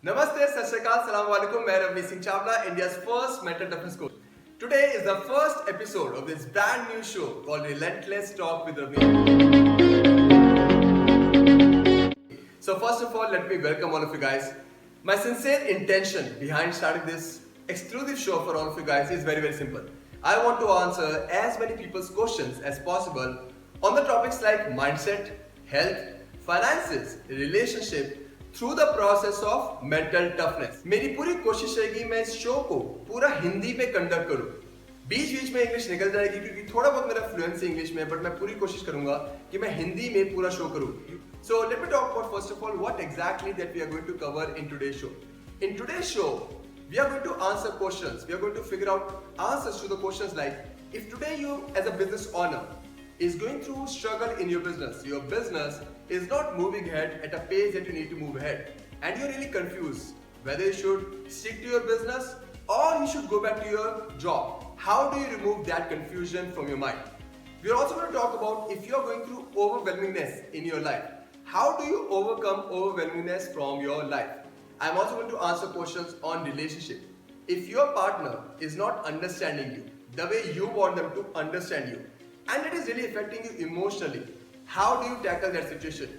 Namaste, Sat Shri Akal, Assalamu Alaikum. मैं Ravi Singh Chawla, India's first mental toughness coach. Today is the first episode of this brand new show called Relentless Talk with Ravi. So first of all, let me welcome all of you guys. My sincere intention behind starting this exclusive show for all of you guys is very simple. I want to answer as many people's questions as possible on the topics like mindset, health, finances, relationship, through the process of mental toughness. मेरी पूरी कोशिश रहेगी मैं इस show को पूरा हिंदी में conduct करूं। बीच बीच में इंग्लिश निकल जाएगी क्योंकि थोड़ा बहुत मेरा फ्लुएंसी इंग्लिश में है, बट मैं पूरी कोशिश करूंगा कि मैं हिंदी में पूरा शो करूं। So let me talk about first of all what exactly that we are going to cover in today's show. In today's show we are going to answer questions. We are going to figure out answers to the questions like, if today you as a business owner is going through struggle in your business is not moving ahead at a pace that you need to move ahead, and you're really confused whether you should stick to your business or you should go back to your job. How do you remove that confusion from your mind? We're also going to talk about if you're going through overwhelmingness in your life. How do you overcome overwhelmingness from your life? I'm also going to answer questions on relationship. If your partner is not understanding you the way you want them to understand you, and it is really affecting you emotionally, how do you tackle that situation?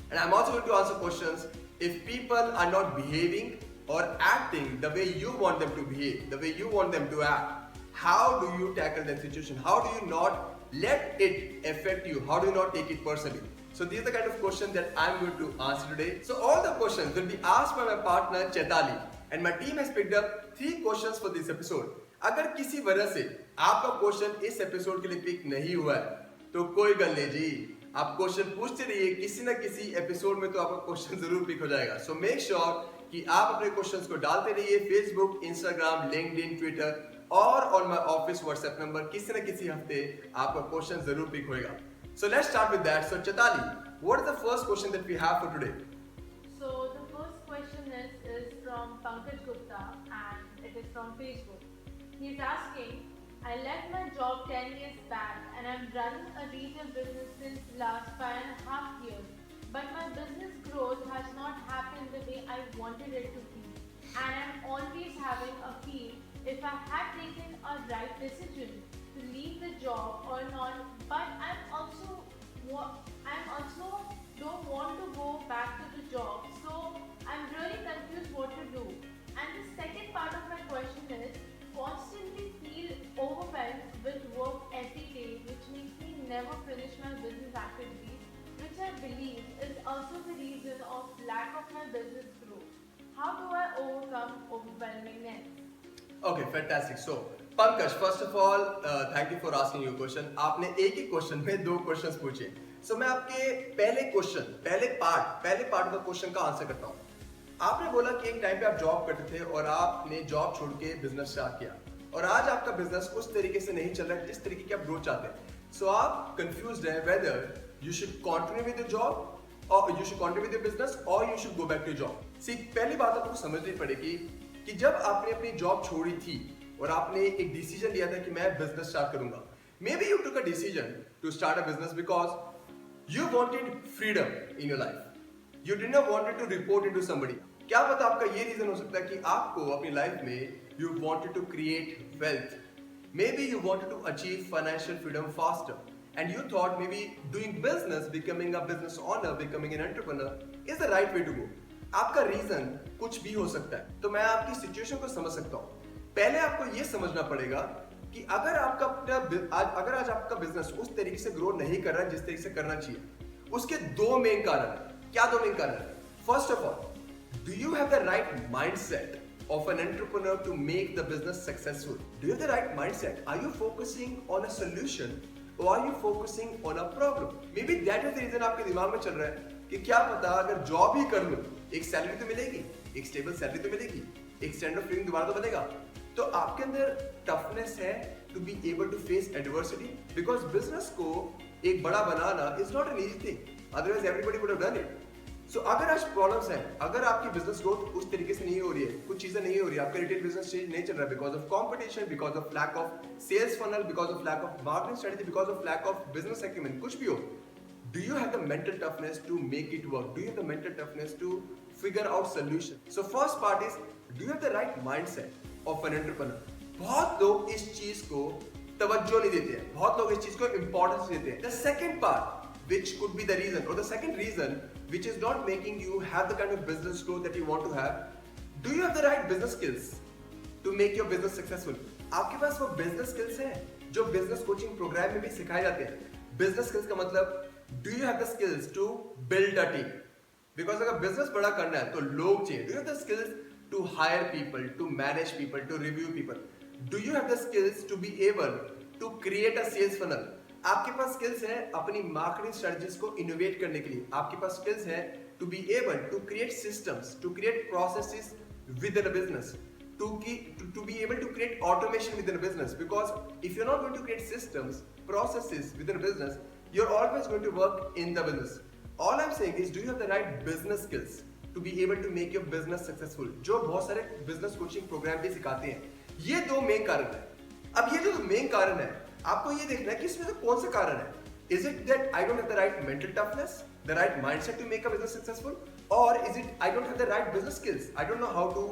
And I'm also going to answer questions if people are not behaving or acting the way you want them to behave, the way you want them to act. How do you tackle that situation? How do you not let it affect you? How do you not take it personally? So these are the kind of questions that I'm going to answer today. So all the questions will be asked by my partner Chaitali, and my team has picked up 3 questions for this episode. अगर किसी वजह से आपका question इस episode के लिए pick नहीं हुआ है तो कोई गल नहीं जी, आप क्वेश्चन पूछते रहिए, किसी ना किसी एपिसोड में तो आपका क्वेश्चन जरूर पिक हो जाएगा। सो मेक श्योर कि आप अपने क्वेश्चंस को डालते रहिए फेसबुक, इंस्टाग्राम, लिंक्डइन, ट्विटर और on my office WhatsApp number. किसी ना किसी हफ्ते आपका क्वेश्चन जरूर पिक होएगा। So let's start with that. So Chaitali, what is the first question that we have for today? So the first question is from Pankaj Gupta, and it is from Facebook. He's asking, I left my job 10 years back and I'm running a retail business since last 5.5 years. But my business growth has not happened the way I wanted it to be. And I'm always having a feel if I had taken a right decision to leave the job or not, but I'm also don't want to go back to the job, so I'm really confused what to do. And the second part of my question is, constantly feel overwhelmed with work every day, which makes me never finish my business activities, which I believe is also the reason of lack of my business growth. How do I overcome overwhelmingness? Okay, fantastic. So Pankaj, first of all, thank you for asking your question. आपने एक ही question में 2 questions पूछे। So मैं आपके पहले part का question का answer करता हूँ। आपने बोला कि एक टाइम पे आप जॉब करते थे और आपने जॉब छोड़ के बिजनेस स्टार्ट किया, और आज आपका बिजनेस उस तरीके से नहीं चल रहा है जिस तरीके की आप ग्रोथ चाहते हैं। सो आप कंफ्यूज्ड हैं whether you should continue with your job और you should continue with your business और you should go back to job. See, पहली बात आपको समझनी पड़ेगी कि जब आपने अपनी जॉब छोड़ी थी और आपने एक डिसीजन लिया था कि मैं बिजनेस स्टार्ट करूंगा, maybe you took a decision to start a business because you wanted freedom in your life, you did not wanted to report into somebody. क्या पता आपका ये रीजन हो सकता है कि आपको अपनी लाइफ में you wanted to create wealth, maybe you wanted to achieve financial freedom faster, and you thought maybe doing business, becoming a business owner, becoming an entrepreneur is the right way to go. आपका reason कुछ भी हो सकता है, तो मैं आपकी situation को समझ सकता हूँ। पहले आपको ये समझना पड़ेगा कि अगर आज आपका बिजनेस उस तरीके से ग्रो नहीं कर रहा है जिस तरीके से करना चाहिए, उसके 2 मेन कारण है। क्या 2 मेन कारण है? First of all, do you have the right mindset of an entrepreneur to make the business successful? Do you have the right mindset? Are you focusing on a solution or are you focusing on a problem? Maybe that is the reason आपके दिमाग में चल रहा है कि क्या पता अगर जॉब ही कर लूं, एक सैलरी तो मिलेगी, एक स्टेबल सैलरी तो मिलेगी, एक स्टैंडर्ड फीलिंग दोबारा तो बनेगा। तो आपके अंदर टफनेस है to be able to face adversity, because business को एक बड़ा बनाना is not an easy thing, otherwise everybody would have done it. So अगर आज प्रॉब्लम्स हैं, अगर आपकी बिजनेस ग्रोथ उस तरीके से नहीं हो रही है, कुछ चीजें नहीं हो रही है, आपका रिटेल बिजनेस चेंज नहीं चल रहा है because of competition, because of lack of sales funnel, because of lack of marketing strategy, because of lack of business acumen, कुछ भी हो, do you have the mental toughness to make it work? Do you have the mental toughness to figure out solution. So first part is, do you have the right mindset of an entrepreneur? बहुत लोग इस चीज को तवज्जो नहीं देते हैं, बहुत लोग इस चीज को इंपॉर्टेंस देते हैं. The second part, which could be the reason, or the second reason which is not making you have the kind of business growth that you want to have, do you have the right business skills to make your business successful? आपके पास वो business skills हैं जो business coaching program में भी सिखाए जाते हैं. Business skills का मतलब, do you have the skills to build a team? Because अगर business बड़ा करना है तो लोग चाहिए. Do you have the skills to hire people, to manage people, to review people? Do you have the skills to be able to create a sales funnel? आपके पास skills हैं अपनी marketing strategies को innovate करने के लिए. आपके पास skills हैं to be able to create systems, to create processes within a business, to be able to create automation within a business. Because if you're not going to create systems, processes within a business, you're always going to work in the business. All I'm saying is, do you have the right business skills to be able to make your business successful? जो बहुत सारे business coaching program भी सिखाते हैं. ये दो main कारण है. अब ये जो मेन कारण है, आपको ये देखना है कि इसमें से कौन सा कारण है. Is it that I don't have the right mental toughness, the right mindset to make a business successful, or is it I don't have the right business skills? I don't know how to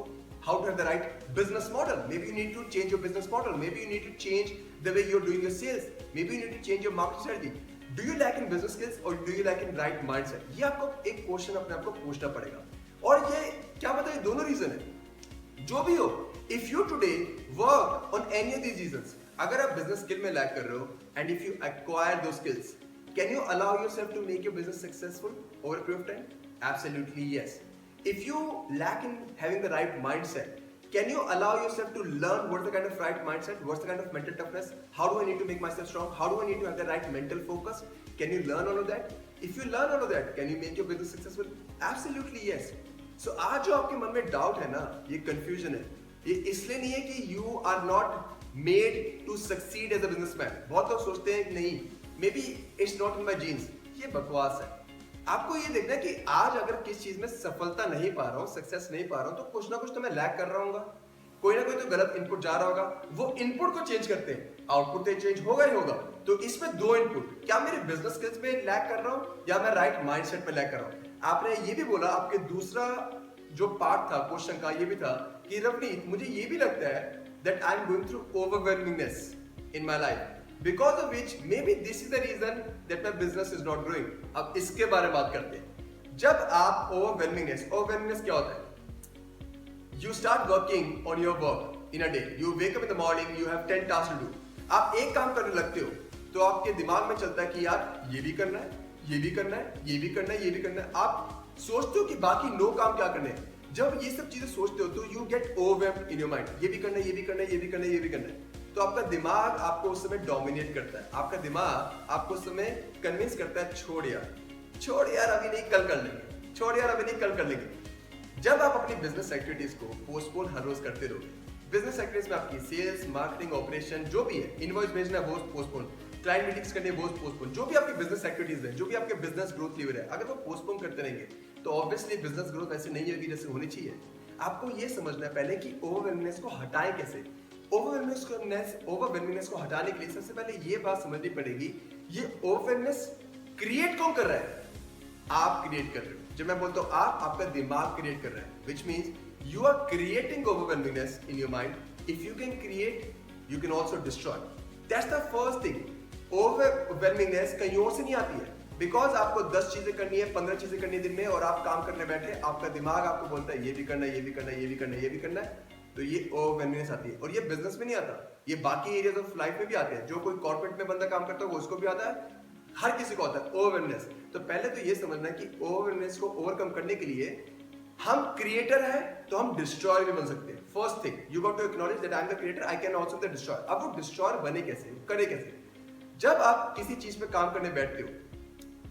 have the right business model. Maybe you need to change your business model. Maybe you need to change the way you're doing your sales. Maybe you need to change your market strategy. Do you lack in business skills or do you lack in right mindset? ये आपको एक question अपने आप को पूछना पड़ेगा. और ये क्या पता है, दोनों रीजन है. जो भी हो, if you today work on any of these reasons, अगर आप business skill में lack कर रहे हो, and if you acquire those skills, can you allow yourself to make your business successful over a period of time? Absolutely yes. If you lack in having the right mindset, can you allow yourself to learn what's the kind of right mindset, what's the kind of mental toughness, how do I need to make myself strong, how do I need to have the right mental focus? Can you learn all of that? If you learn all of that, can you make your business successful? Absolutely yes. So आज जो आपके मन में doubt है ना, ये confusion है, ये इसलिए नहीं है कि you are not made to succeed as a businessman. बहुत लोग सोचते हैं नहीं, maybe it's not in my genes. ये बकवास है. आपको ये देखना है कि आज अगर किस चीज में सफलता नहीं पा रहा हूँ, सक्सेस नहीं पा रहा हूँ, तो कुछ ना कुछ तो मैं लैक कर रहा हूँ. कोई ना कोई तो गलत इनपुट जा रहा होगा. वो इनपुट को चेंज करते हैं, आउटपुट तो चेंज होगा ही होगा. तो इसमें दो इनपुट, क्या मेरे बिजनेस स्किल्स में लैक कर रहा हूँ या मैं राइट माइंडसेट पे लैक कर रहा हूँ. आपने ये भी बोला, आपके दूसरा जो पार्ट था क्वेश्चन का ये भी था कि रवनीत, मुझे ये भी लगता है that I'm going through overwhelmingness in my life, because of which maybe this is the reason that my business is not growing. अब इसके बारे में बात करते हैं. जब आप overwhelmingness क्या होता है? You start working on your work in a day. You wake up in the morning, you have 10 tasks to do. आप एक काम करने लगते हो तो आपके दिमाग में चलता है कि यार ये भी करना है, ये भी करना है, ये भी करना है, ये भी करना है. आप सोचते हो कि बाकी 9 काम क्या करने हैं. जब ये सब चीजें सोचते हो तो you get overwhelmed in your mind. ये भी करना है, ये भी करना है, ये भी करना है, ये भी करना है. तो आपका दिमाग आपको उस समय डोमिनेट करता है. आपका दिमाग आपको उस समय कन्विंस करता है, छोड़ यार अभी नहीं, कल कर लेंगे, छोड़ यार अभी नहीं, कल कर लेंगे. जब आप अपनी बिजनेस एक्टिविटीज को पोस्टपोन हर रोज करते रहोगे, बिजनेस एक्टिविटीज में आपकी सेल्स, मार्केटिंग, ऑपरेशन जो भी है, इनवॉइस भेजना है वो पोस्टपोन, क्लाइंट मीटिंग्स करनी है वो पोस्टपोन, जो भी आपकी बिजनेस एक्टिविटीज है, जो भी आपके बिजनेस ग्रोथ लीवर है, अगर वो पोस्टपोन करते रहेंगे तो ऑब्वियसली बिजनेस ग्रोथ ऐसे नहीं होगी जैसे होनी चाहिए. आपको ये समझना है पहले कि ओवरवेलमिंगनेस को हटाएं कैसे. ओवरवेलमिंगनेस को हटाने के लिए सबसे पहले ये बात समझनी पड़ेगी, ये ओवरवेलमिंगनेस क्रिएट कौन कर रहा है? आप क्रिएट कर रहे हो. जब मैं बोलता हूँ आप, आपका दिमाग क्रिएट कर रहा है, which means you are creating overwhelmingness in your mind. If you can create, you can also destroy. That's the first thing. Overwhelmingness कहीं और से नहीं आती है. बिकॉज आपको 10 चीजें करनी है, 15 चीजें करनी है दिन में, और आप काम करने बैठे, आपका दिमाग आपको बोलता है ये भी करना है, ये भी करना है, ये भी करना है, ये भी करना है, तो ये ओवरवेलमिंगनेस आती है. और ये बिजनेस में नहीं आता, ये बाकी एरियाज ऑफ लाइफ में भी आते हैं. जो कोई कॉर्पोरेट में बंदा काम करता है वो उसको भी आता है, हर किसी को आता है ओवरवेलमिंगनेस. तो पहले तो ये समझना है कि ओवरवेलमिंगनेस को ओवरकम करने के लिए हम क्रिएटर है तो हम डिस्ट्रॉयर भी बन सकते हैं. First thing you got to acknowledge that I am the creator, I can also the destroyer. अब वो डिस्ट्रॉयर बने कैसे, करे कैसे? जब आप किसी चीज पे काम करने बैठते हो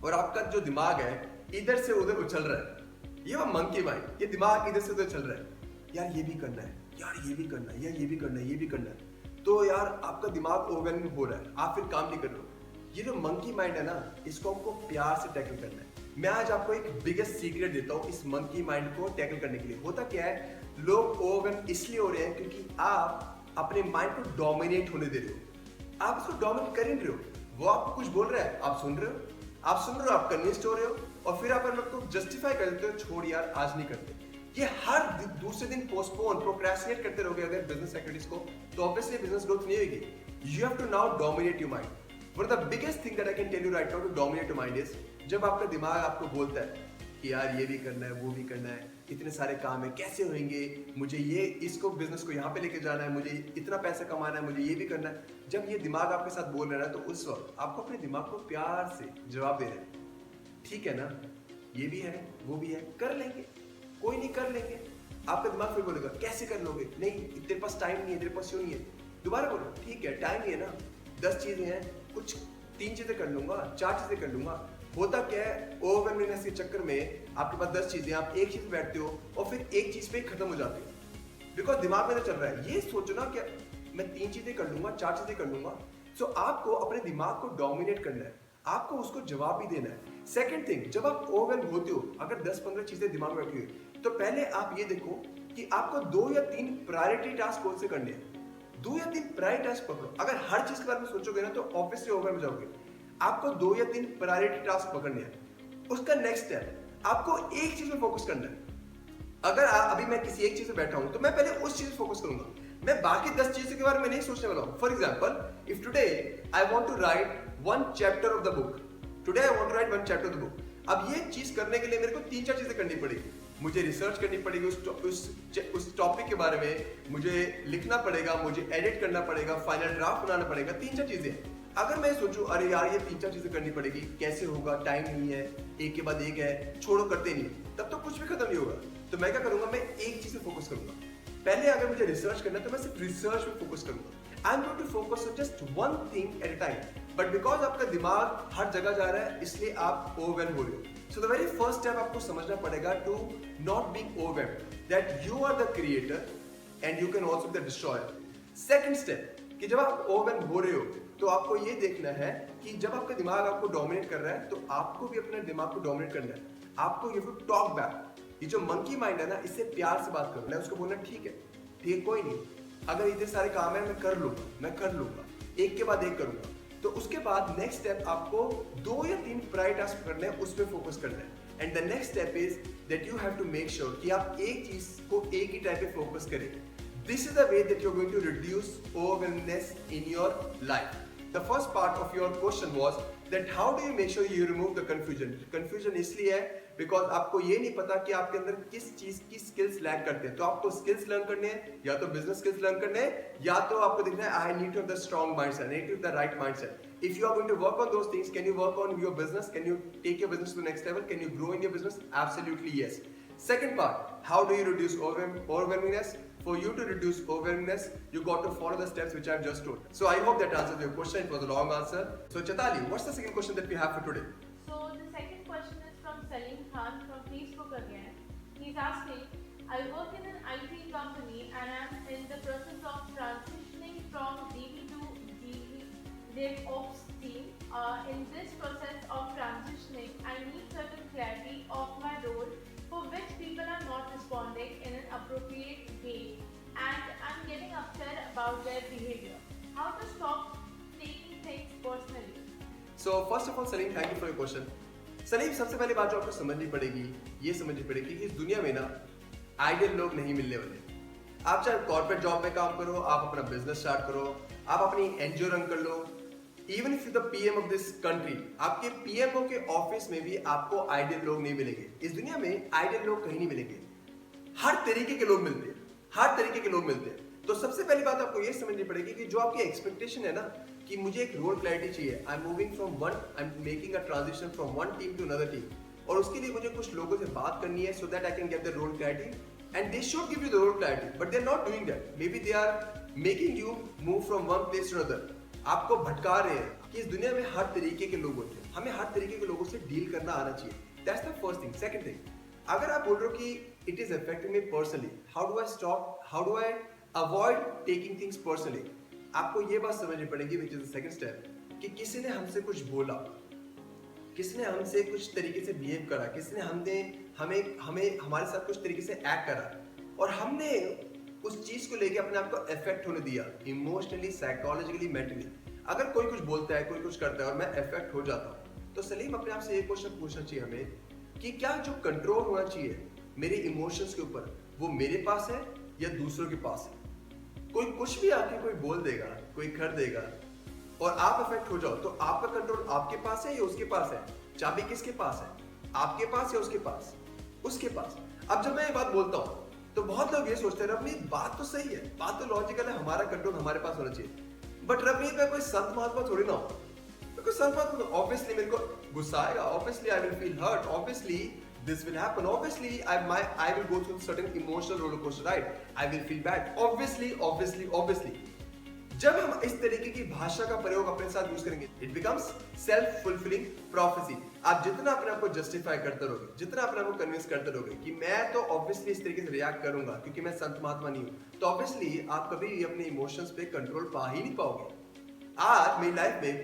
और आपका जो दिमाग है इधर से उधर उछल रहा है, ये वो मंकी माइंड, ये दिमाग इधर से उधर चल रहा है, यार ये भी करना है, यार ये भी करना है, यार ये भी करना है, ये भी करना है, तो यार आपका दिमाग ओवरवेलमिंग हो रहा है, आप फिर काम नहीं कर रहे हो. ये जो मंकी माइंड है ना, इसको आपको प्यार से टैकल करना है. मैं आज आपको एक बिगेस्ट सीक्रेट देता हूँ इस मंकी माइंड को टैकल करने के लिए. होता क्या है, लोग ओवरवेलम इसलिए हो रहे हैं क्योंकि आप अपने माइंड को डोमिनेट होने दे रहे हो. आप उसको डोमिनेट कर ही नहीं रहे हो. वो आपको कुछ बोल रहा है, आप सुन रहे हो, आप कन्विंस्ड हो रहे हो, और फिर आप अपने को जस्टिफाई कर देते हो, छोड़ यार आज नहीं करते. ये हर दूसरे दिन पोस्टपोन प्रोक्रेस्टिनेट करते रहोगे अगर बिजनेस एक्टिविटीज को, तो ऑब्वियसली बिजनेस ग्रोथ नहीं होगी। You have to now dominate your mind. One of the biggest thing that I can tell you right now to dominate your mind is, जब आपका दिमाग आपको बोलता है कि यार ये भी करना है, वो भी करना है, इतने सारे काम है, कैसे होंगे, मुझे ये इसको बिजनेस को यहाँ पे लेके जाना है, मुझे इतना पैसा कमाना है, मुझे ये भी करना है। जब ये दिमाग आपके साथ बोल रहा है तो उस वक्त आपको अपने दिमाग को प्यार से जवाब दे रहे हैं, ठीक है ना, ये भी है, वो भी है, कर लेंगे, कोई नहीं, कर लेंगे। आपका दिमाग फिर बोलेगा कैसे कर लोगे, नहीं तेरे पास टाइम नहीं है, तेरे पास क्यों नहीं है। दोबारा बोलो ठीक है, टाइम ही है ना, 10 चीजें हैं, कुछ 3 चीजें कर लूंगा, 4 चीजें कर लूंगा। होता क्या है, ओवरवेलमिंगनेस के चक्कर में आपके पास 10 चीजें, आप एक चीज पे बैठते हो और फिर एक चीज पे खत्म हो जाते हो, बिकॉज दिमाग में तो चल रहा है। ये सोचो ना कि मैं 3 चीजें कर लूंगा, 4 चीजें कर लूंगा। सो आपको अपने दिमाग को डोमिनेट करना है, आपको उसको जवाब भी देना है। सेकंड थिंग, जब आप ओवरवेल्म होते हो, अगर 10-15 चीजें दिमाग में बैठी हुई, तो पहले आप ये देखो कि आपको 2 या 3 प्रायोरिटी टास्क कौन से करने हैं। 2 या 3 प्रायोरिटी टास्क पकड़ो। अगर हर चीज के बारे में सोचोगे ना तो ऑब्वियसली ओवरवेल्म हो जाओगे। आपको 2 या 3 प्रायोरिटी टास्क पकड़ने हैं। उसका नेक्स्ट स्टेप, आपको एक चीज में फोकस करना है। अगर अभी मैं किसी एक चीज पे बैठा हूं तो मैं पहले उस चीज पे फोकस करूंगा, मैं बाकी 10 चीजों के बारे में नहीं सोचने वाला हूं। For example, if today I want to write 1 chapter of the book, today I want to write 1 chapter of the book. अब ये चीज करने के लिए मेरे को 3-4 चीजें करनी पड़ेगी। मुझे रिसर्च करनी पड़ेगी उस टॉपिक के बारे में, मुझे लिखना पड़ेगा, मुझे एडिट करना पड़ेगा, फाइनल ड्राफ्ट बनाना पड़ेगा, 3-4 चीजें। अगर मैं सोचूं अरे यार ये 3-4 चीजें करनी पड़ेगी, कैसे होगा, टाइम नहीं है, एक के बाद एक है, छोड़ो करते नहीं, तब तो कुछ भी खत्म नहीं होगा। तो मैं क्या करूंगा, मैं एक चीज पे फोकस करूंगा। पहले अगर मुझे रिसर्च करना है तो मैं सिर्फ रिसर्च पे फोकस करूंगा। I am going to focus on just one thing at a time. But because आपका दिमाग हर जगह जा रहा है, इसलिए आप ओवरवेल्म हो रहे हो। So the very first step आपको समझना पड़ेगा to not being overwhelmed, that you are the creator and you can also be the destroyer. Second step, कि जब आप ओवरवेल्म हो रहे हो तो आपको ये देखना है कि जब आपका दिमाग आपको डोमिनेट कर रहा है तो आपको भी अपने दिमाग को डोमिनेट करना है। आपको you have to talk back. ये जो मंकी माइंड है ना, इससे प्यार से बात करना है, उसको बोलना ठीक है कोई नहीं, अगर इतने सारे काम है मैं कर लूंगा, एक के बाद एक करूंगा। तो उसके बाद नेक्स्ट स्टेप आपको 2 या 3 प्रायोरिटी टास्क करने हैं, उस पर फोकस करना है। And the next step is that you have to make sure कि आप एक चीज को एक ही टाइप पे फोकस करें। This is the way that you're going to reduce overwhelmness in your life. The first part of your question was that how do you make sure you remove the confusion? Confusion इसलिए है because आपको ये नहीं पता कि आपके अंदर किस चीज की skills लैक करते हैं। तो आपको skills learn करने हैं, या तो business skills learn करने हैं, या तो आपको देखना है I need to have the strong mindset, I need to have the right mindset. If you are going to work on those things, can you work on your business? Can you take your business to the next level? Can you grow in your business? Absolutely yes. Second part, how do you reduce overwhelmingness? For you to reduce overwhelmingness, you got to follow the steps which I have just told. So I hope that answers your question. It was a long answer. So Chetali, what's the second question that we have for today? So the second question is from Salim Khan from Facebook again. He's asking, I work in an IT company and I'm in the process of transitioning from DB to DevOps team. In this process of transitioning, I need certain clarity of my role for which people are not responding in an appropriate way and I'm getting upset about their behavior. How to stop taking things personally? So first of all, Salim, thank you for your question. Salim, सबसे पहली बात जो आपको समझनी पड़ेगी, ये समझनी पड़ेगी कि इस दुनिया में ना आइडियल लोग नहीं मिलने वाले। आप चाहे कॉर्पोरेट जॉब में काम करो, आप अपना बिजनेस स्टार्ट करो, आप अपनी एनजीओ रन कर लो, even if you the PM of this country, आपके पीएमओ के ऑफिस में भी आपको आइडियल लोग नहीं मिलेंगे। इस दुनिया में आइडियल लोग कहीं नहीं मिलेंगे, हर तरीके के लोग मिलते हैं, तो सबसे पहली बात आपको ये समझनी पड़ेगी कि जो आपकी एक्सपेक्टेशन है ना कि मुझे एक रोल क्लैरिटी चाहिए, I am making a transition from one team to another team, और उसके लिए मुझे कुछ लोगों से बात करनी है so that I can get the role clarity and they should give you the role clarity, but they are not doing that. Maybe they are making you move from one place to another, आपको भटका रहे हैं। कि इस दुनिया में हर तरीके के लोग होते हैं, हमें हर तरीके के लोगों से डील करना आना चाहिए। That's the first thing. Second thing, अगर आप बोल रहे हो कि it is affecting me personally, how do I avoid taking things personally, आपको ये बात समझनी पड़ेगी which is the second step, कि किसी ने हमसे कुछ बोला, किसी ने हमसे कुछ तरीके से बिहेव करा, किसी ने हमें हमारे साथ कुछ तरीके से एक्ट करा और हमने उस चीज को लेके अपने आप को इफेक्ट होने दिया, इमोशनली, साइकोलॉजिकली, मेंटली। अगर कोई कुछ बोलता है, कोई कुछ करता है और मैं इफेक्ट हो जाता हूँ, तो सलीम अपने आप से एक क्वेश्चन पूछना चाहिए हमें कि क्या जो कंट्रोल होना चाहिए मेरे इमोशंस के ऊपर, वो मेरे पास है या दूसरों के पास है। कोई कुछ भी आके कोई बोल देगा, कोई कर देगा और आप अफेक्ट हो जाओ, तो आपका कंट्रोल आपके पास है या उसके पास है? चाबी किसके पास है, आपके पास या उसके पास? उसके पास। अब जब मैं ये बात बोलता हूँ तो बहुत लोग ये सोचते हैं रवनीत बात तो सही है, बात तो लॉजिकल है, हमारा कंट्रोल हमारे पास होना चाहिए। बट रवनीत मैं कोई संत महात्मा थोड़ी ना हूँ, मैं कोई संत महात्मा, ऑब्वियसली मेरे को गुस्सा आएगा, obviously I will feel hurt, obviously this will happen, obviously I will go through certain emotional roller coaster ride, I will feel bad, obviously जब हम इस तरीके की भाषा का प्रयोग अपने साथ यूज करेंगे, it becomes self fulfilling prophecy. आप जितना अपने आप को जस्टिफाई करते रहोगे, जितना अपने आप को कन्विंस करते रहोगे कि मैं तो ऑब्वियसली इस तरीके से रिएक्ट करूंगा क्योंकि मैं संत महात्मा नहीं हूं, तो ऑब्वियसली आप कभी भी अपने इमोशंस पे कंट्रोल पा ही नहीं पाओगे। आज मेरी लाइफ में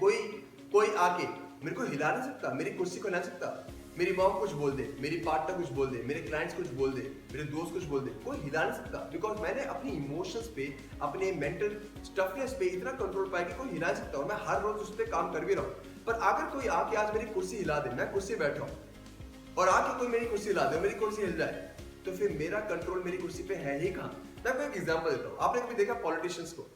कोई आके मेरे को हिला नहीं सकता, मेरी कुर्सी को हिला नहीं सकता, मेरी मॉम कुछ बोल दे, मेरी पार्टनर कुछ बोल दे, मेरे क्लाइंट्स कुछ बोल दे, मेरे दोस्त कुछ बोल दे, कोई हिला नहीं सकता, बिकॉज मैंने अपनी इमोशंस पे, अपने मेंटल स्टफनेस पे इतना कंट्रोल पाया कि कोई हिला नहीं सकता, और मैं हर रोज उस पर काम कर भी रहा हूँ। पर अगर कोई आके आज मेरी कुर्सी हिला दे, मैं कुर्सी बैठा हूँ और आके कोई मेरी कुर्सी हिला दे, मेरी कुर्सी हिल जाए, तो फिर मेरा कंट्रोल मेरी कुर्सी पे है ही कहाँ? मैं आपको एक एग्जाम्पल देता हूँ। आपने कभी देखा पॉलिटिशियंस को?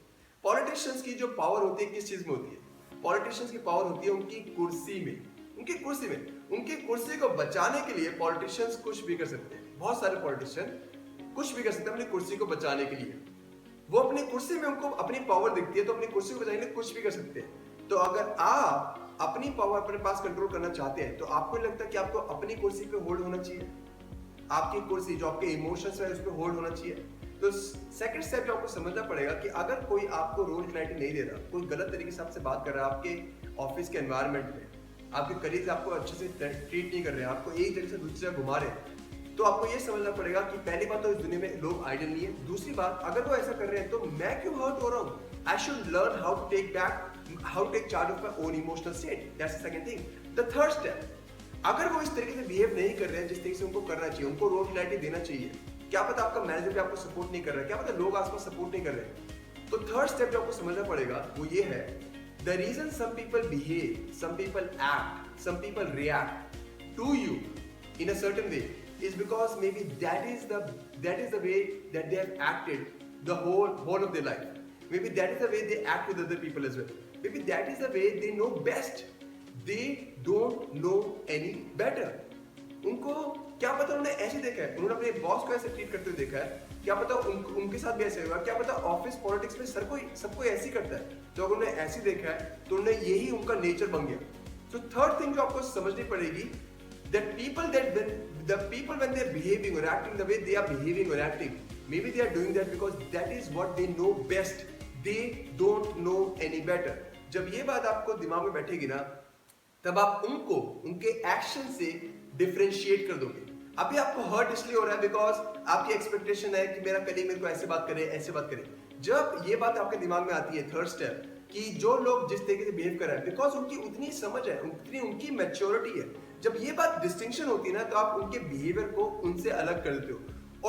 पॉलिटिशियंस की जो पावर होती है किस चीज में होती है? पॉलिटिशियंस की पावर होती है उनकी कुर्सी में, उनकी कुर्सी में। उनकी कुर्सी को बचाने के लिए पॉलिटिशियंस कुछ भी कर सकते हैं, बहुत सारे पॉलिटिशियन कुछ भी कर सकते हैं अपनी कुर्सी को बचाने के लिए। वो अपनी कुर्सी में उनको अपनी पावर दिखती है, तो अपनी कुर्सी को बचाने के लिए कुछ भी कर सकते हैं। तो अगर आप अपनी पावर अपने पास कंट्रोल करना चाहते हैं, तो आपको लगता है कि आपको अपनी कुर्सी पे होल्ड होना चाहिए, आपकी कुर्सी जो आपके इमोशंस है उस पर होल्ड होना चाहिए। तो सेकंड स्टेप जो आपको समझना पड़ेगा कि अगर कोई आपको रोल क्लैरिटी नहीं दे रहा, कोई गलत तरीके से आपसे बात कर रहा है, आपके ऑफिस के एनवायरनमेंट में आपके कलीग्स आपको अच्छे से ट्रीट नहीं कर रहे हैं, आपको एक जगह से दूसरी जगह घुमा रहे हैं, तो आपको ये समझना पड़ेगा कि पहली बात तो इस दुनिया में लोग आइडियल नहीं है। दूसरी बात, अगर वो ऐसा कर रहे हैं तो मैं क्यों हर्ट हो रहा हूँ? I should learn how to take charge of my own emotional state. That's the second thing. The third step, अगर वो इस तरीके से बिहेव नहीं कर रहे हैं जिस तरीके से उनको करना चाहिए, उनको रोल क्लैरिटी देना चाहिए, क्या पता आपका मैनेजर भी आपको सपोर्ट नहीं कर रहा है, क्या पता लोग आसपास सपोर्ट नहीं कर रहे हैं, तो थर्ड स्टेप जो आपको समझना पड़ेगा वो ये है, the reason some people behave, some people act, some people react to you in a certain way is because maybe that is the way that they have acted the whole of their life. Maybe that is the way they act with other people as well. Maybe that is the way they know best. They don't know any better. उनको क्या पता, उन्होंने ऐसे देखा है, उन्होंने अपने boss को ऐसे ट्रीट करते हुए देखा है, क्या पता उनके साथ भी ऐसे होगा, क्या पता ऑफिस पॉलिटिक्स में सबको ऐसे ही करता है, तो अगर उन्होंने ऐसे देखा है तो उन्हें यही उनका नेचर बन गया। सो थर्ड थिंग जो आपको समझनी पड़ेगी, that people when they are behaving or acting the way they are behaving or acting, maybe they are doing that because that is what they know best. They don't know any better. जब ये बात आपको दिमाग में बैठेगी ना, तब आप उनको उनके एक्शन से डिफरेंशिएट कर दोगे। अभी आपको हर्ट इसलिए हो रहा है बिकॉज आपकी एक्सपेक्टेशन है कि मेरा कलीग मेरे को ऐसे बात करे, ऐसे बात करे। जब ये बात आपके दिमाग में आती है, थर्ड स्टेप, कि जो लोग जिस तरीके से बिहेव कर रहे हैं बिकॉज उनकी उतनी समझ है, उतनी उनकी मैच्योरिटी है, जब ये बात डिस्टिंक्शन होती है ना, तो आप उनके बिहेवियर को उनसे अलग कर देते हो।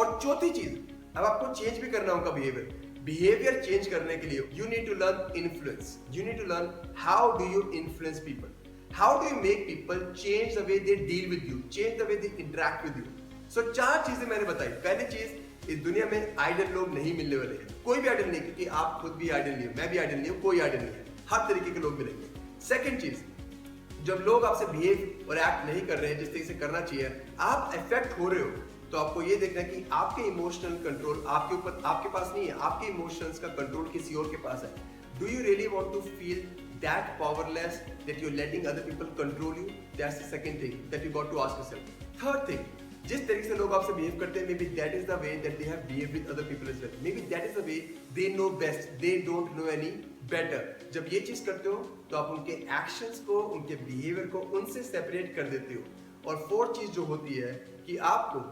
और चौथी चीज, अब आपको चेंज भी करना है उनका बिहेवियर चेंज करने के लिए you need to learn influence, you need to learn how do you influence people, how do you make people change the way they deal with you, change the way they interact with you. So चार चीजें मैंने बताई। पहली चीज, इस दुनिया में ideal लोग नहीं मिलने वाले हैं, कोई भी आइडियल नहीं, क्योंकि आप खुद भी आइडियल नहीं हो, मैं भी आइडियल नहीं हूं, कोई आइडियल नहीं है, हर तरीके के लोग मिलेंगे। सेकंड चीज, जब लोग आपसे बिहेव और एक्ट नहीं कर रहे हैं जिस तरीके से करना चाहिए, आप इफेक्ट हो रहे हो, तो आपको ये देखना है कि आपके इमोशनल कंट्रोल आपके ऊपर, आपके पास नहीं है, आपके इमोशंस का कंट्रोल किसी और के पास है। Do you really want to feel that powerless that you're letting other people control you? That's the second thing that you got to ask yourself. Third thing, जिस तरीके से लोग आपसे बिहेव करते हैं, maybe that is the way that they have behaved with other people as well. Maybe that is the way they know best. They don't know any better. जब ये चीज करते हो तो आप उनके एक्शंस को, उनके बिहेवियर को उनसे सेपरेट कर देते हो। और फोर्थ चीज जो होती है कि आपको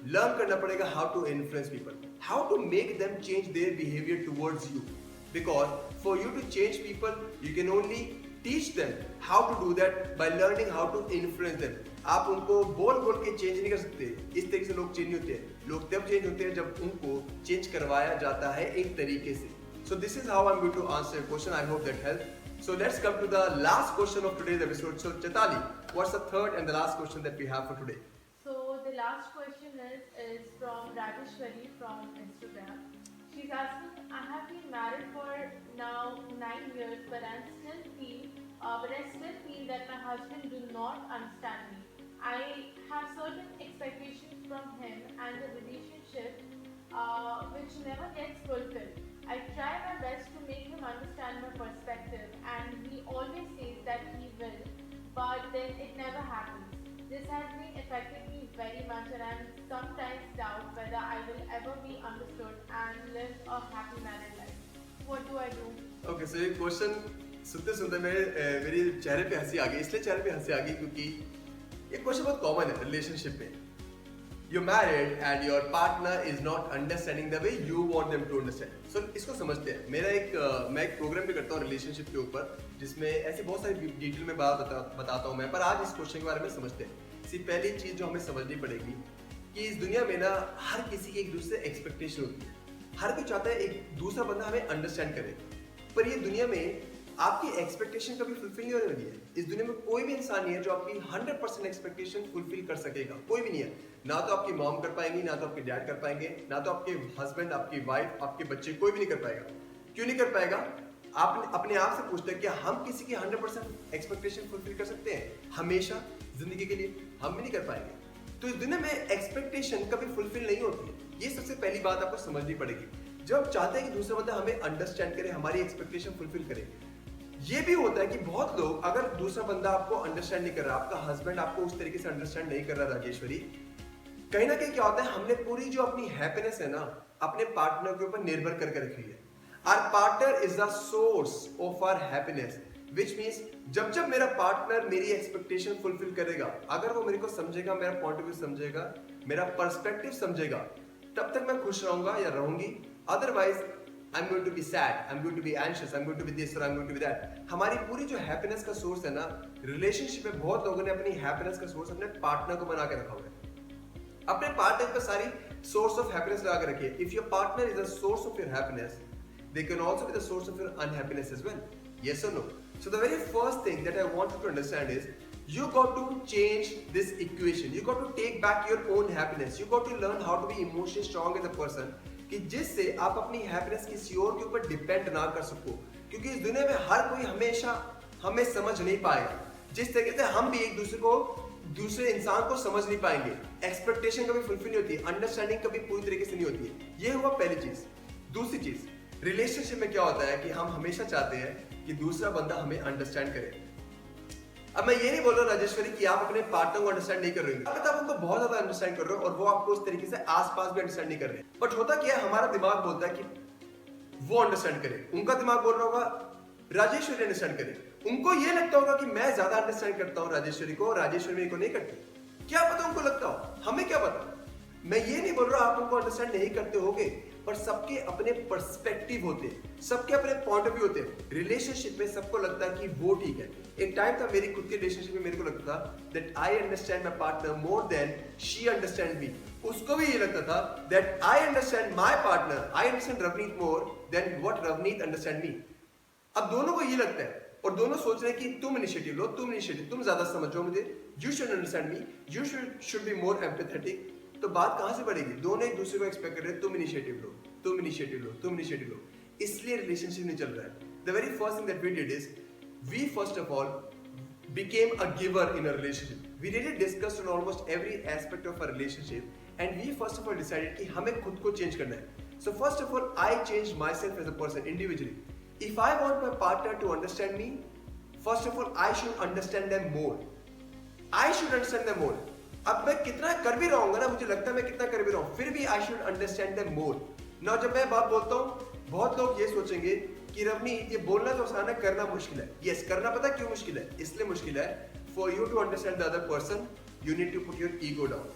लर्न करना पड़ेगा how to influence people, how to make them change their behavior towards you. Because for you to change people, you can only teach them how to do that by learning how to influence them. आप उनको बोल के change नहीं कर सकते, इस तरीके से लोग चेंज नहीं होते हैं। लोग तब चेंज होते हैं जब उनको चेंज करवाया जाता है एक तरीके से। So this is how I'm going to answer your question. I hope that helps. So let's come to the last question of today's episode. So Chaitali, what's the third and the last question that we have for today? So the last question is is from Rajeshwari from Instagram. She's asking, I have been married for now 9 years, but I still feel that my husband do not understand me. I have certain expectations from him and the relationship which never gets fulfilled. I try my best to make him understand my perspective, and he always says that he will, but then it never happens. This has been affecting me very much, and I sometimes doubt whether I will ever be understood and live a happy married life. What do I do? Okay so ये question सुनते सुनते मेरे चेहरे पे हंसी आ गई, इसलिए चेहरे पे हंसी आ गई क्योंकि ये क्वेश्चन बहुत कॉमन है रिलेशनशिप में. You're married and your partner is not understanding the way you want them to understand. So इसको समझते हैं. मैं एक प्रोग्राम भी करता हूँ रिलेशनशिप के ऊपर जिसमें ऐसे बहुत सारी डिटेल में बात बताता हूँ मैं, पर आज इस क्वेश्चन के बारे में समझते हैं. पहली चीज जो हमें समझनी पड़ेगी कि इस दुनिया में ना हर किसी की एक दूसरे एक्सपेक्टेशन होती है. हर कोई चाहता है एक दूसरा बंदा हमें अंडरस्टैंड करे, पर ये दुनिया में आपकी एक्सपेक्टेशन कभी फुलफिल नहीं होने वाली है. इस दुनिया में कोई भी इंसान नहीं है जो आपकी 100% एक्सपेक्टेशन फुलफिल कर सकेगा. कोई भी नहीं है. ना तो आपकी मॉम कर पाएंगी, ना तो आपके डैड कर पाएंगे, ना तो आपके हस्बैंड, आपकी वाइफ, आपके बच्चे, कोई भी नहीं कर पाएगा. क्यों नहीं कर पाएगा? आप अपने आप से पूछते हैं कि हम किसी की 100% एक्सपेक्टेशन फुलफिल कर सकते हैं हमेशा जिंदगी के लिए? हम भी नहीं कर पाएंगे. तो इस दुनिया में एक्सपेक्टेशन कभी फुलफिल नहीं होती है. ये सबसे पहली बात आपको समझनी पड़ेगी. जब आप चाहते हैं कि दूसरा बंदा हमें अंडरस्टैंड करे, हमारी एक्सपेक्टेशन फुलफिल करे. ये भी होता है कि बहुत लोग, अगर दूसरा बंदा आपको अंडरस्टैंड नहीं कर रहा, आपका हस्बैंड आपको उस तरीके से अंडरस्टैंड नहीं कर रहा राजेश्वरी, कहीं ना कहीं क्या होता है, हमने पूरी जो अपनी हैप्पीनेस है ना अपने पार्टनर के ऊपर निर्भर करके रखी है. Our partner is the source of our happiness, which means जब मेरा पार्टनर मेरी एक्सपेक्टेशन फुलफिल करेगा, अगर वो मेरे को समझेगा, मेरा पॉइंट ऑफ व्यू समझेगा, मेरा पर्सपेक्टिव समझेगा, तब तक मैं खुश रहूंगा या रहूंगी. Otherwise I'm going to be sad, I'm going to be anxious, I'm going to be this or I'm going to be that. हमारी पूरी जो हैप्पीनेस का सोर्स है ना रिलेशनशिप में, बहुत लोगों ने अपनी हैप्पीनेस का सोर्स अपने पार्टनर को बना के रखा हुआ है. अपने पार्टनर पर सारी सोर्स ऑफ हैप्पीनेस लगा के रखिए. If your partner is the source of your happiness, they can also be the source of your unhappiness as well. Yes or no? So the very first thing that I want you to understand is you got to change this equation. You got to take back your own happiness. You got to learn how to be emotionally strong as a person, कि जिससे आप अपनी happiness किसी और के ऊपर depend ना कर सको. क्योंकि इस दुनिया में हर कोई हमेशा हमें समझ नहीं पाएगा. जिस तरीके से हम भी एक दूसरे इंसान को समझ नहीं पाएंगे. एक्सपेक्टेशन कभी फुलफिल नहीं होती, अंडरस्टैंडिंग कभी पूरी तरीके से नहीं होती है. ये हुआ पहली चीज. दूसरी चीज, रिलेशनशिप में क्या होता है कि हम हमेशा चाहते हैं कि दूसरा बंदा हमें अंडरस्टैंड करे. अब मैं ये नहीं बोल रहा राजेश्वरी कि आप अपने पार्टनर को अंडरस्टैंड नहीं कर रहे हैं, आप उनको बहुत ज्यादा अंडरस्टैंड कर रहे हो और वो आपको उस तरीके से आसपास भी अंडरस्टैंड नहीं कर रहे. बट होता क्या है, हमारा दिमाग बोलता है कि वो अंडरस्टैंड करे. उनका दिमाग बोल रहा होगा राजेश्वरी अंडरस्टैंड करे. उनको ये लगता होगा कि मैं ज्यादा अंडरस्टैंड करता हूँ राजेश्वरी को, राजेश्वरी मेरे को नहीं करती. क्या पता उनको लगता हो, हमें क्या पता. मैं ये नहीं बोल रहा आप उनको अंडरस्टैंड नहीं करते होगे, पर सबके अपने पर्सपेक्टिव होते हैं, सबके अपने पॉइंट ऑफ व्यू होते हैं. रिलेशनशिप में सबको लगता है कि वो ठीक है. एक टाइम था मेरी खुद के रिलेशनशिप में, मेरे को लगता था that I understand my partner more than she understand me. उसको भी ये लगता था that I understand my partner, I understand Ravneet more than what Ravneet understand me. अब दोनों को ये लगता है और दोनों सोच रहे हैं कि तुम इनिशिएटिव लो, तुम ज्यादा समझो मुझे, you should understand me, you should be more empathetic. तो बात कहां से बढ़ेगी? दोनों एक दूसरे को एक्सपेक्ट कर रहे हैं तुम इनिशिएटिव लो, तुम इनिशिएटिव लो, तुम इनिशिएटिव लो. इसलिए रिलेशनशिप नहीं चल रहा है. The very first thing that we did is we first of all became a giver in a relationship. We really discussed on almost every aspect of a relationship and we first of all decided कि हमें खुद को change करना है. So first of all I changed myself as a person individually. If I want my partner to understand me, first of all I should understand them more. I should understand them more. अब मैं कितना कर भी रहा हूँ ना, मुझे लगता है मैं कितना कर भी रहा हूँ, फिर भी I should understand them more. Now जब मैं बात बोलता हूँ, बहुत लोग ये सोचेंगे कि रवनीत ये बोलना तो आसान है, करना मुश्किल है. यस, करना पता क्यों मुश्किल है? इसलिए मुश्किल है, for you to understand the other person you need to put your ego down.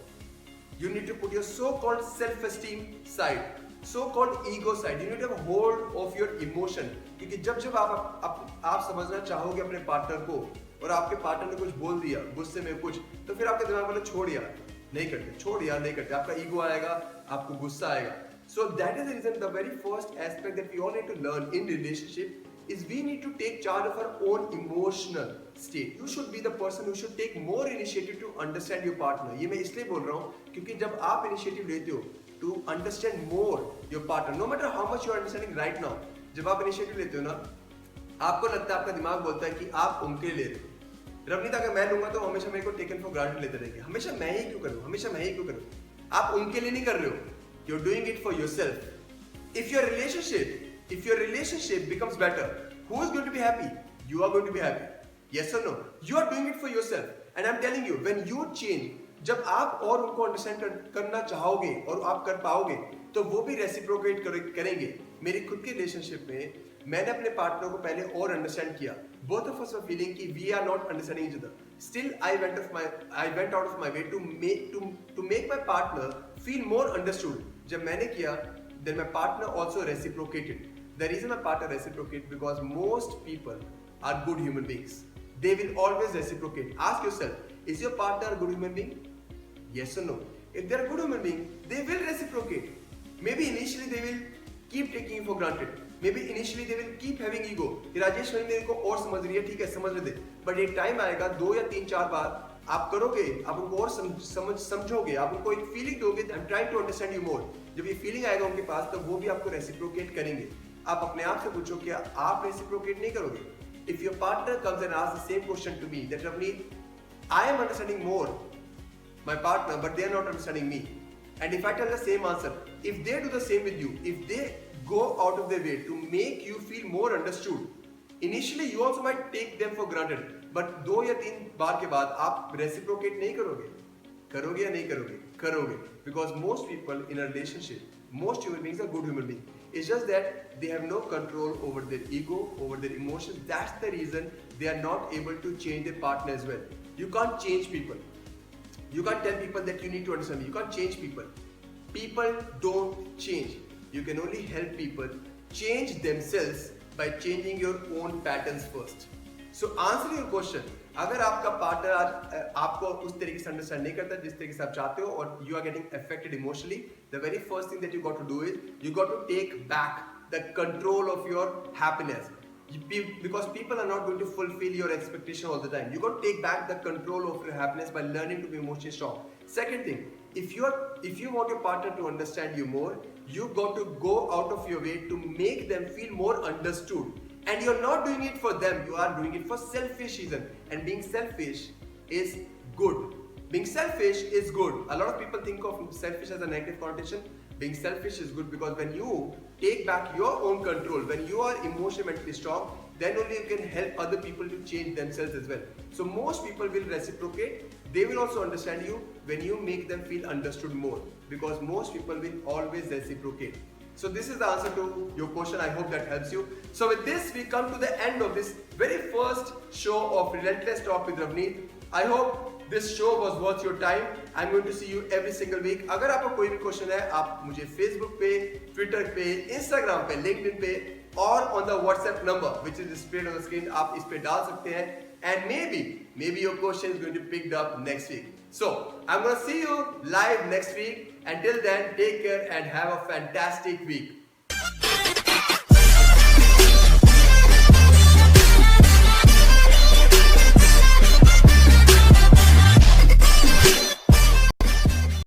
You need to put your so-called self-esteem side, so-called ego side. You need to have a hold of your emotion. क्योंकि जब आप समझना चाहोगे अपने partner को और आपके partner ने कुछ बोल दिया गुस्से में कुछ, तो फिर आपके दिमाग में छोड़ यार नहीं करते, छोड़ यार नहीं करते, आपका ईगो आएगा, आपको गुस्सा आएगा. So that is the reason, the very first aspect that we all need to learn in relationship is we need to take charge of our own emotional state. You should be the person who should take more initiative to understand your partner. ये मैं इसलिए बोल रहा हूँ क्योंकि जब आप initiative लेते हो to understand more your partner, no matter how much you are understanding right now, जब आप initiative लेते हो ना, आपको लगता है, आपका दिमाग बोलता है कि आप उनके ले रहे हो। रवनीत अगर मैं लूंगा तो हमेशा मेरे को टेकन फॉर ग्रांटेड लेते रहेंगे, हमेशा मैं ही क्यों करूँ, हमेशा मैं ही क्यों करूँ। आप उनके लिए नहीं कर रहे हो, you're doing it for yourself. If your relationship becomes better, who is going to be happy? You are going to be happy. Yes or no? You are doing it for yourself. And I'm telling you, when you change, जब आप और उनको understand करना चाहोगे और आप कर पाओगे तो वो भी रेसिप्रोकेट करेंगे। मेरी खुद के रिलेशनशिप में मैंने अपने पार्टनर को पहले और अंडरस्टैंड किया। Both of us were feeling कि we are not understanding each other. Still I went out of my way to make my partner feel more understood. जब मैंने किया, then my partner also reciprocated. The reason my partner reciprocated because most people are good human beings. They will always reciprocate. Ask yourself, is your partner a good human being? Yes or no? If they are a good human being, they will reciprocate. Maybe initially they will keep taking you for granted. Maybe initially they will keep having ego. कि राजेश भाई मेरे को और समझ रही है, ठीक है समझ रहे थे, बट एक टाइम आएगा 2 या 3-4 बार आप करोगे, आप उनको और समझोगे, आप उनको एक फीलिंग दोगे, I am trying to understand you more. जब ये फीलिंग आएगा उनके पास तो वो भी आपको रेसिप्रोकेट करेंगे। आप अपने आप से पूछो क्या आप रेसिप्रोकेट नहीं करोगे? If your partner comes and asks the same question to me that Ravneet I am understanding more my partner but they are not understanding me, and if I tell the same answer, if they do the same with you, if they go out of their way to make you feel more understood, initially you also might take them for granted, but 2 या 3 बार के बाद आप reciprocate नहीं करोगे। करोगे या नहीं करोगे? करोगे, because most people in a relationship, most human beings are good human beings. It's just that they have no control over their ego, over their emotions. That's the reason they are not able to change their partner as well. You can't change people. You can't tell people that you need to understand me. You can't change people. People don't change. You can only help people change themselves by changing your own patterns first. So answer your question. अगर आपका partner आज आपको उस तरीके से understand नहीं करता जिस तरीके से आप चाहते हो और you are getting affected emotionally, the very first thing that you got to do is you got to take back the control of your happiness. Because people are not going to fulfill your expectation all the time. You got to take back the control of your happiness by learning to be emotionally strong. Second thing, if you want your partner to understand you more, you got to go out of your way to make them feel more understood. And you're not doing it for them, you are doing it for selfish reason. And being selfish is good. Being selfish is good. A lot of people think of selfish as a negative connotation. Being selfish is good because when you take back your own control, when you are emotionally mentally strong, then only you can help other people to change themselves as well. So most people will reciprocate. They will also understand you when you make them feel understood more, because most people will always reciprocate. So this is the answer to your question. I hope that helps you. So with this, we come to the end of this very first show of Relentless Talk with Ravneet. I hope this show was worth your time. I'm going to see you every single week. अगर आपको कोई भी question है, आप मुझे Facebook पे, Twitter पे, Instagram पे, LinkedIn पे और on the WhatsApp number which is displayed on the screen, आप इस पे डाल सकते हैं. And maybe your question is going to be picked up next week. So I'm going to see you live next week. Until then, take care and have a fantastic week.